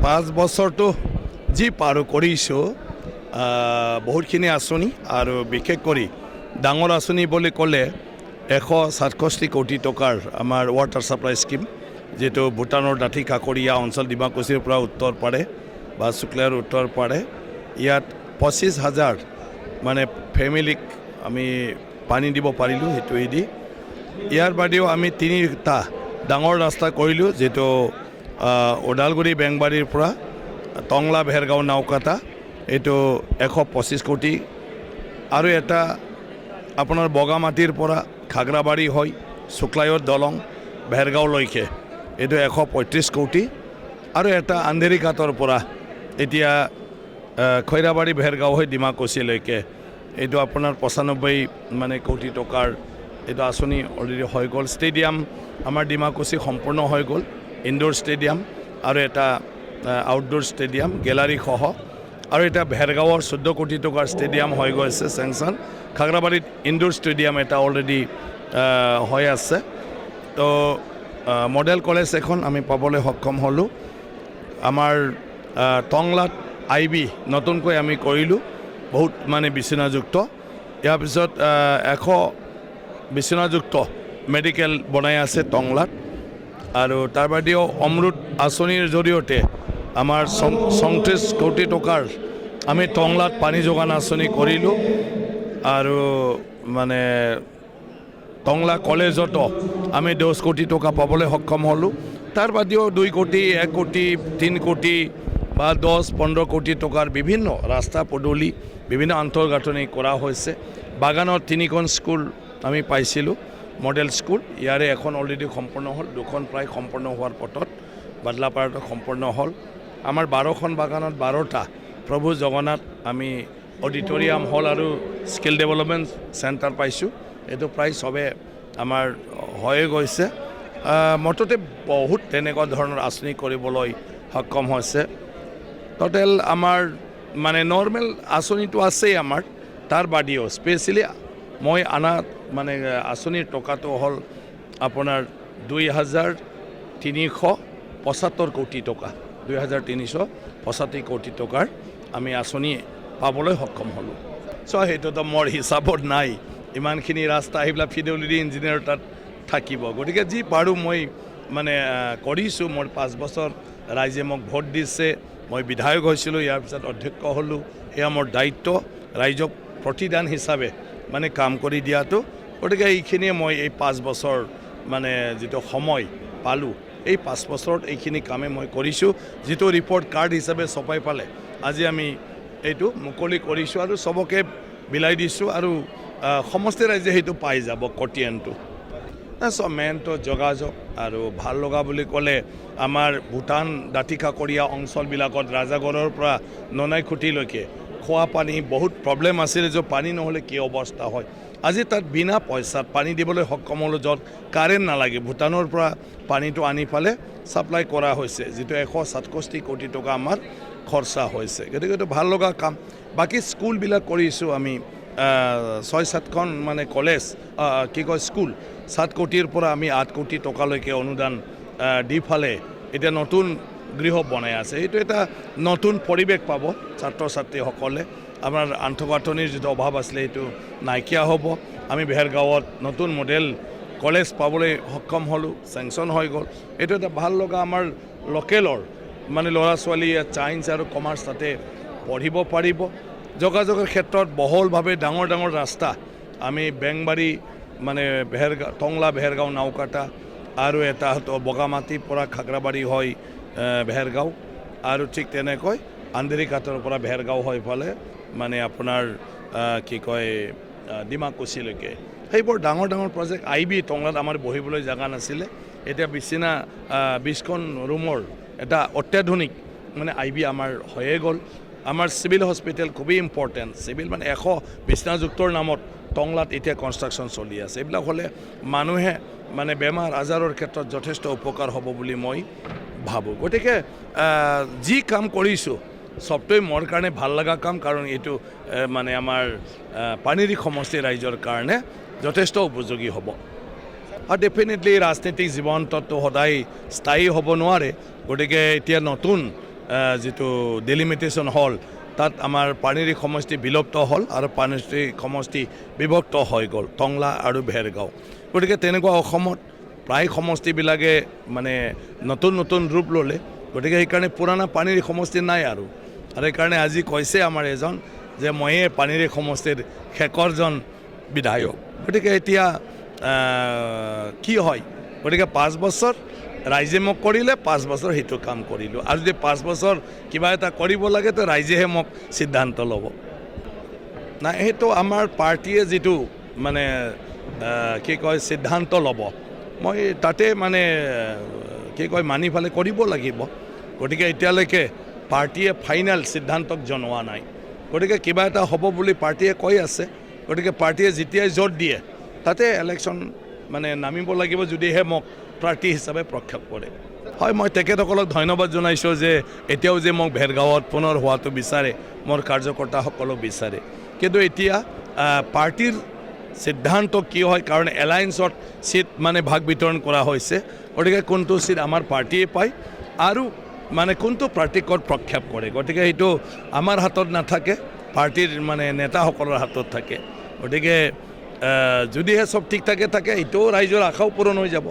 5 বছৰটো যি পাৰো কৰিছোঁ বহুতখিনি আঁচনি আৰু বিশেষ কৰি ডাঙৰ আঁচনি বুলি ক'লে 167 কোটি টকাৰ আমাৰ ৱাটাৰ ছাপ্লাই স্কিম যেটো ভূটানৰ দাঁতি কাষৰীয়া অঞ্চল ডিমাকুছিৰ পৰা উত্তৰ পাৰে বা শুক্লাৰ উত্তৰ পাৰে ইয়াত 25,000 মানে ফেমিলিক আমি পানী দিব পাৰিলোঁ হেতুৱেদি ইয়াৰ বাদেও আমি তিনিটা ডাঙৰ ৰাস্তা কৰিলোঁ যেটো ওদালগুৰি বেংবাৰীৰ পৰা টংলা ভেৰগাঁও নাওকাটা এইটো 125 কোটি আৰু এটা আপোনাৰ বগামাটিৰ পৰা খাগৰাবাৰী হৈ শুক্লায়ৰ দলং ভেৰগাঁওলৈকে এইটো 135 কোটি আৰু এটা আন্ধেৰিঘাটৰ পৰা এতিয়া খৈৰাবাৰী ভেৰগাঁও হৈ ডিমাকুছিলৈকে এইটো আপোনাৰ 95 মানে কোটি টকাৰ এইটো আঁচনি অলৰেডি হৈ গ'ল ষ্টেডিয়াম আমাৰ ডিমাকুছি সম্পূৰ্ণ হৈ গ'ল ইনডোৰ ষ্টেডিয়াম আৰু এটা আউটডোৰ ষ্টেডিয়াম গেলাৰী সহ আৰু এটা ভেৰগাঁৱৰ 14 কোটি টকাৰ ষ্টেডিয়াম হৈ গৈছে চেংচন খাগৰাবাৰীত ইনডোৰ ষ্টেডিয়াম এটা অলৰেডি হৈ আছে তো মডেল কলেজ এখন আমি পাবলৈ সক্ষম হ'লোঁ আমাৰ টংলাত আইবি নতুনকৈ আমি কৰিলোঁ বহুত মানে বিচনাযুক্ত ইয়াৰ পিছত 100 বিচনাযুক্ত মেডিকেল বনাই আছে টংলাত আৰু তাৰ বাদেও অমৃত আঁচনিৰ জৰিয়তে আমাৰ 37 কোটি টকাৰ আমি টংলাত পানী যোগান আঁচনি কৰিলোঁ আৰু মানে টংলা কলেজতো আমি 10 কোটি টকা পাবলৈ সক্ষম হ'লোঁ তাৰ বাদেও 2 কোটি 1 কোটি 3 কোটি বা 10-15 কোটি টকাৰ বিভিন্ন ৰাস্তা পদূলি বিভিন্ন আন্তঃগাঁথনি কৰা হৈছে বাগানত 3খন স্কুল আমি পাইছিলোঁ মডেল স্কুল ইয়াৰে এখন অলৰেডি সম্পূৰ্ণ হ'ল দুখন প্ৰায় সম্পূৰ্ণ হোৱাৰ পথত বাদলাপাৰাটো সম্পূৰ্ণ হ'ল আমাৰ 12খন বাগানত 12টা প্ৰভু জগন্নাথ আমি অডিটৰিয়াম হল আৰু স্কিল ডেভেলপমেণ্ট চেণ্টাৰ পাইছোঁ এইটো প্ৰায় চবে আমাৰ হৈ গৈছে মততে বহুত তেনেকুৱা ধৰণৰ আঁচনি কৰিবলৈ সক্ষম হৈছে টোটেল আমাৰ মানে নৰ্মেল আঁচনিটো আছেই আমাৰ তাৰ বাদেও স্পেচিয়েলি মই আনা মানে আঁচনিৰ টকাটো হ'ল আপোনাৰ 2,375 কোটি টকা 2,375 কোটি টকাৰ আমি আঁচনি পাবলৈ সক্ষম হ'লোঁ সেইটোতো মোৰ হিচাপত নাই ইমানখিনি ৰাস্তা সেইবিলাক PWD ইঞ্জিনিয়াৰ তাত থাকিব গতিকে যি পাৰোঁ মই মানে কৰিছোঁ মোৰ 5 বছৰ ৰাইজে মোক ভোট দিছে মই বিধায়ক হৈছিলোঁ ইয়াৰ পিছত অধ্যক্ষ হ'লোঁ এয়া মোৰ দায়িত্ব ৰাইজক প্ৰতিদান হিচাপে মানে কাম কৰি দিয়াটো গতিকে এইখিনিয়ে মই এই 5 বছৰ মানে যিটো সময় পালোঁ এই 5 বছৰত এইখিনি কামে মই কৰিছোঁ যিটো ৰিপৰ্ট কাৰ্ড হিচাপে ছপাই পালে আজি আমি এইটো মুকলি কৰিছোঁ আৰু চবকে বিলাই দিছোঁ আৰু সমস্ত ৰাইজে সেইটো পাই যাব কটিয়ানটো মেইনটো যোগাযোগ আৰু ভাল লগা বুলি ক'লে আমাৰ ভূটান দাঁতি কাষৰীয়া অঞ্চলবিলাকত ৰাজাগড়ৰ পৰা ননাইখুটিলৈকে খোৱা পানী বহুত প্ৰব্লেম আছিল যে পানী নহ'লে কি অৱস্থা হয় আজি তাত বিনা পইচাত পানী দিবলৈ সক্ষম হ'লোঁ য'ত কাৰেণ্ট নালাগে ভূটানৰ পৰা পানীটো আনি পালে ছাপ্লাই কৰা হৈছে যিটো 167 কোটি টকা আমাৰ খৰচা হৈছে গতিকে এইটো ভাল লগা কাম বাকী স্কুলবিলাক কৰিছোঁ আমি 6-7খন মানে কলেজ কি কয় স্কুল 7 কোটিৰ পৰা আমি 8 কোটি টকালৈকে অনুদান দি ফালে এতিয়া নতুন গৃহ বনাই আছে এইটো এটা নতুন পৰিৱেশ পাব ছাত্ৰ ছাত্ৰীসকলে আমাৰ আন্তঃগাঁথনিৰ যিটো অভাৱ আছিলে এইটো নাইকিয়া হ'ব আমি ভেৰগাঁৱত নতুন মডেল কলেজ পাবলৈ সক্ষম হ'লোঁ চেংচন হৈ গ'ল এইটো এটা ভাল লগা আমাৰ লোকেলৰ মানে ল'ৰা ছোৱালীয়ে ছায়েন্স আৰু কমাৰ্চ তাতে পঢ়িব পাৰিব যোগাযোগৰ ক্ষেত্ৰত বহলভাৱে ডাঙৰ ডাঙৰ ৰাস্তা আমি বেংবাৰী মানে টংলা ভেৰগাঁও নাওকাটা আৰু এটা বগামাটিৰ পৰা খাগৰাবাৰী হৈ ভেৰগাঁও আৰু ঠিক তেনেকৈ আন্ধেৰিঘাটৰ পৰা ভেৰগাঁও হৈ ফালে মানে আপোনাৰ কি কয় ডিমাকুছিলৈকে সেইবোৰ ডাঙৰ ডাঙৰ প্ৰজেক্ট আইবি টংলাত আমাৰ বহিবলৈ জেগা নাছিলে এতিয়া 20খন ৰুমৰ এটা অত্যাধুনিক মানে আইবি আমাৰ হৈয়ে গ'ল আমাৰ চিভিল হস্পিটেল খুবেই ইম্পৰ্টেণ্ট চিভিল মানে 100 বিচনাযুক্তৰ নামত টংলাত এতিয়া কনষ্ট্ৰাকশ্যন চলি আছে এইবিলাক হ'লে মানুহে মানে বেমাৰ আজাৰৰ ক্ষেত্ৰত যথেষ্ট উপকাৰ হ'ব বুলি মই ভাবোঁ গতিকে যি কাম কৰিছোঁ সবটোৱে মোৰ কাৰণে ভাল লগা কাম কাৰণ এইটো মানে আমাৰ পানীৰী সমষ্টি ৰাইজৰ কাৰণে যথেষ্ট উপযোগী হ'ব আৰু ডেফিনেটলি ৰাজনৈতিক জীৱনটো সদায় স্থায়ী হ'ব নোৱাৰে গতিকে এতিয়া নতুন যিটো ডেলিমিটেশ্যন হ'ল তাত আমাৰ পানেৰী সমষ্টি বিলুপ্ত হ'ল আৰু পানেৰী সমষ্টি বিভক্ত হৈ গ'ল টংলা আৰু ভেৰগাঁও গতিকে তেনেকুৱা অসমত প্ৰায় সমষ্টিবিলাকে মানে নতুন নতুন ৰূপ ল'লে গতিকে সেইকাৰণে পুৰণা পানেৰী সমষ্টি নাই আৰু সেইকাৰণে আজি কৈছে আমাৰ এজন যে ময়ে পানেৰী সমষ্টিৰ শেষৰজন বিধায়ক গতিকে এতিয়া কি হয় গতিকে 5 বছৰ ৰাইজে মোক কৰিলে 5 বছৰ সেইটো কাম কৰিলোঁ আৰু যদি 5 বছৰ কিবা এটা কৰিব লাগে তো ৰাইজেহে মোক সিদ্ধান্ত ল'ব নাই সেইটো আমাৰ পাৰ্টীয়ে যিটো মানে কি কয় সিদ্ধান্ত ল'ব মই তাতে মানে কি কয় মানি ফালে কৰিব লাগিব গতিকে এতিয়ালৈকে পাৰ্টীয়ে ফাইনেল সিদ্ধান্তক জনোৱা নাই গতিকে কিবা এটা হ'ব বুলি পাৰ্টীয়ে কৈ আছে গতিকে পাৰ্টীয়ে যেতিয়াই জোৰ দিয়ে তাতে ইলেকশ্যন মানে নামিব লাগিব যদিহে মোক প্ৰাৰ্থী হিচাপে প্ৰক্ষেপ কৰে হয় মই তেখেতসকলক ধন্যবাদ জনাইছোঁ যে এতিয়াও যে মোক ভেৰগাঁৱত পুনৰ হোৱাটো বিচাৰে মোৰ কাৰ্যকৰ্তাসকলক বিচাৰে কিন্তু এতিয়া পাৰ্টীৰ সিদ্ধান্ত কি হয় কাৰণ এলায়েন্সত সিট মানে ভাগ বিতৰণ কৰা হৈছে গতিকে কোনটো সিট আমাৰ পাৰ্টীয়ে পায় আৰু মানে কোনটো প্ৰাৰ্থীক প্ৰক্ষেপ কৰে গতিকে সেইটো আমাৰ হাতত নাথাকে পাৰ্টীৰ মানে নেতাসকলৰ হাতত থাকে গতিকে যদিহে চব ঠিক থাকে এইটোও ৰাইজৰ আশাও পূৰণ হৈ যাব